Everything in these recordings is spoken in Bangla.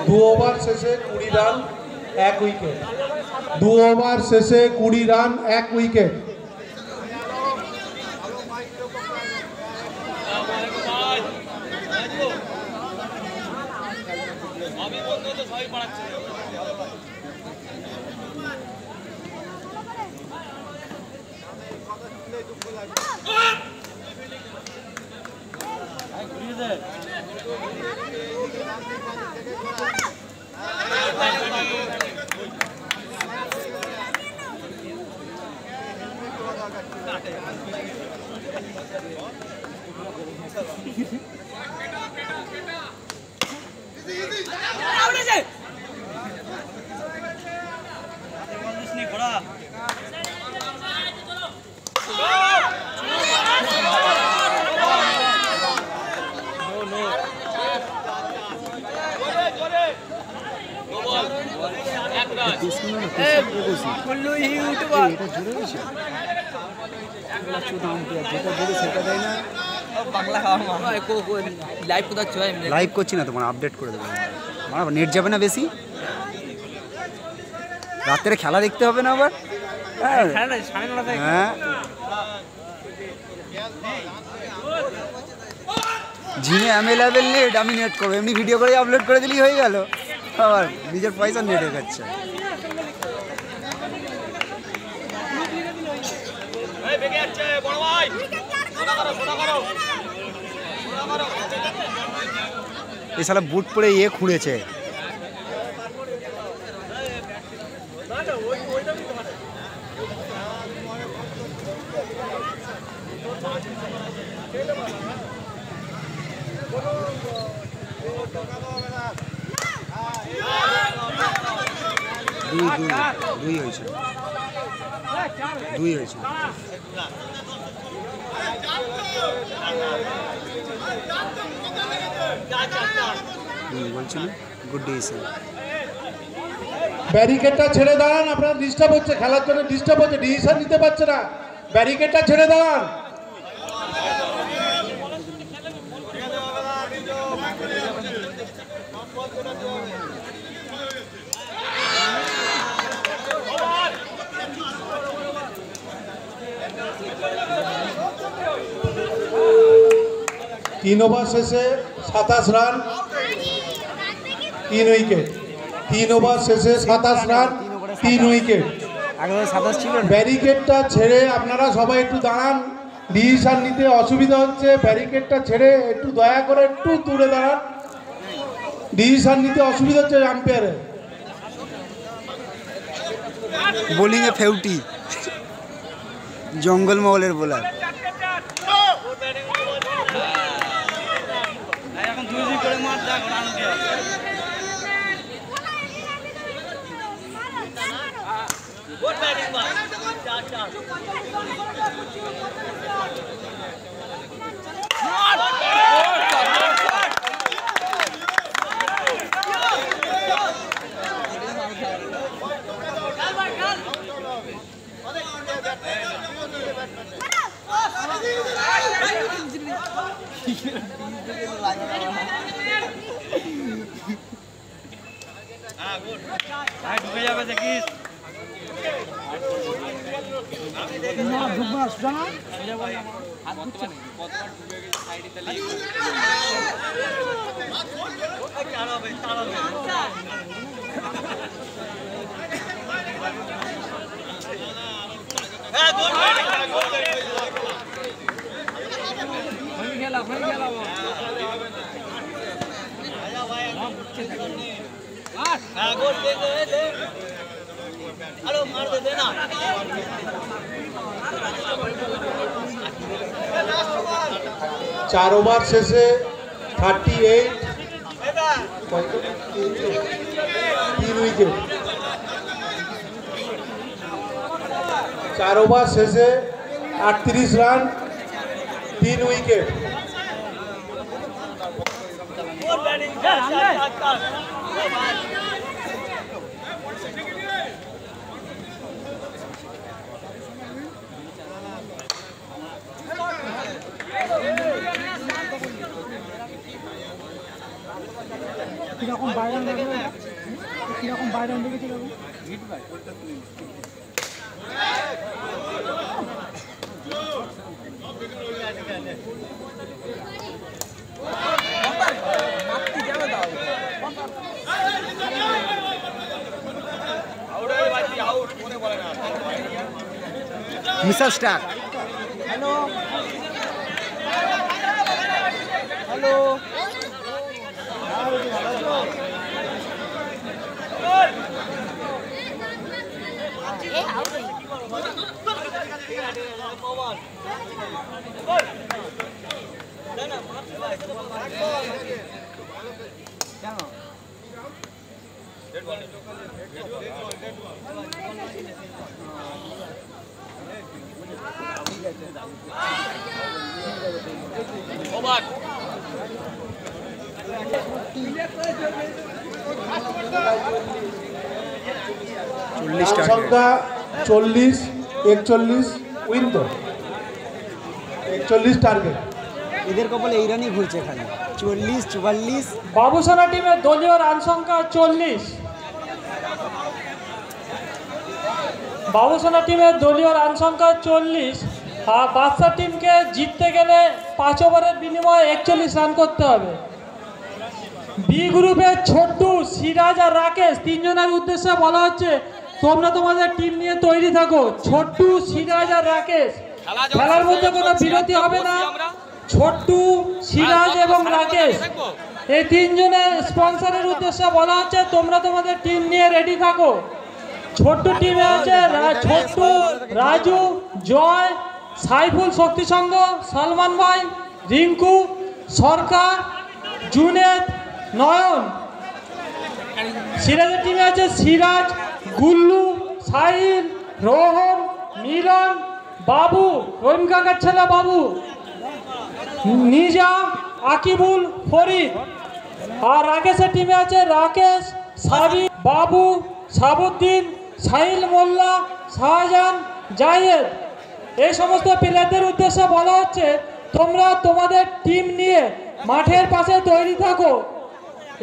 दो ओवर शेषे 20 রান 1 উইকেট। 2 ওভার শেষে 20 রান 1 উইকেট। লাইভ করছি না তোমার আপডেট করে দেবো আমার নেট যাবে না বেশি রাত্রে খেলা দেখতে হবে না আবার হ্যাঁ জিমে অ্যাভেলেবেল নেট আমি নেট করবো এমনি ভিডিও করে আপলোড করে দিলেই হয়ে গেল আবার নিজের পয়সা নেট হয়ে যাচ্ছে এই শালা বুট পরে খুঁড়েছে দুই হয়েছে বলছিল গুড ডিসিশন ব্যারিকেডটা ছেড়ে দাঁড়ান আপনারা ডিস্টার্ব হচ্ছে খেলার জন্য ডিস্টার্ব হচ্ছে ডিসিশন নিতে পারছে না ব্যারিকেডটা ছেড়ে দাঁড়ান तीन ओवर शेषे 27 রান 3 উইকেট 3 ওভার শেষে 27 রান 3 উইকেট ব্যারিকেডটা ছেড়ে আপনারা সবাই একটু দাঁড়ান ডিসিশন নিতে অসুবিধা হচ্ছে ব্যারিকেডটা ছেড়ে একটু দয়া করে একটু দূরে দাঁড়ান ডিসিশন নিতে অসুবিধা হচ্ছে আম্পায়ারের বোলিং এ ফেউটি জঙ্গলমহলের বোলার चार ओवर शेषे 38 3 উইকেট 4 ওভার শেষে 38 রান 3 উইকেট কিরকম বাইরে কিরকম বাইরে দেখেছি মিসাল স্টার হ্যালো হ্যালো সংখ্যা 40, 41 উইন তো 41 টার্গেট। এদের কপালে এই রানই ঘুরছে খালি 40 44। বাবুসোনা টিমের দলীয় রান সংখ্যা 40। বাবুসোনা টিমের দলীয় রান সংখ্যা 40। আর বাদশা টিমকে জিততে গেলে 5 ওভারের বিনিময়ে 41 রান করতে হবে। বি গ্রুপের ছোট্টু, সিরাজ আর রাকেশ তিনজনের উদ্দেশ্যে বলা হচ্ছে তোমরা তোমাদের টিম নিয়ে তৈরি থাকো। ছোট্টু, সিরাজ আর রাকেশ খেলার মধ্যে কোনো বিরতি হবে না। ছোট্টু, সিরাজ এবং রাকেশ এই তিনজনের স্পন্সরের উদ্দেশ্যে বলা হচ্ছে তোমরা তোমাদের টিম নিয়ে রেডি থাকো। ছোট্টু টিমে আছে ছোট্টু, রাজু, জয়, সাইফুল শক্তি সংঘ, সালমান ভাই, রিঙ্কু, সরকার, জুনেদ, নয়ন। সিরাজের টিমে আছে সিরাজ, গুল্লু, সাহিল, রোহন, মিলন, বাবু, রহিম কাকার ছেলে বাবু, নিজাম, আকিবুল, ফরিদ। আর রাকেশের টিমে আছে রাকেশ, সাবি, বাবু, সাবুদ্দিন, সাহিল মোল্লা, শাহজাহান, জাহিদ। এই সমস্ত প্লেয়ারদের উদ্দেশ্যে বলা হচ্ছে তোমরা তোমাদের টিম নিয়ে মাঠের পাশে তৈরি থাকো।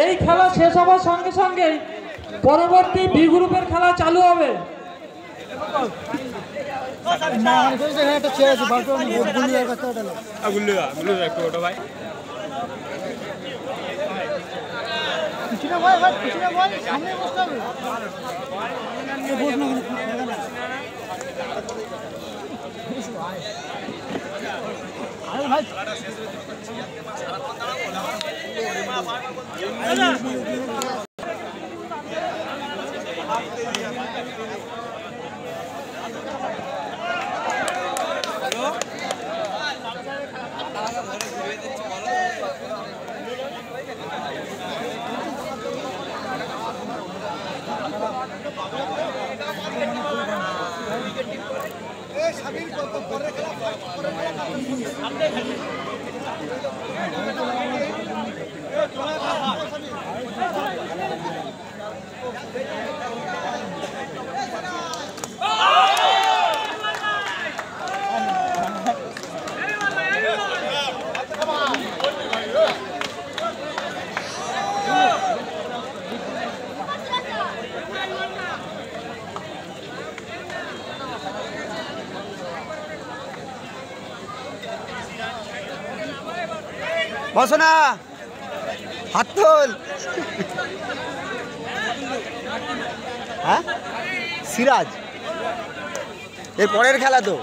এই খেলা শেষ হওয়ার সঙ্গে সঙ্গেই পরবর্তী বি গ্রুপের খেলা চালু হবে। বসো না, হাত তোল। হ্যাঁ, সিরাজ এর পরের খেলা তো।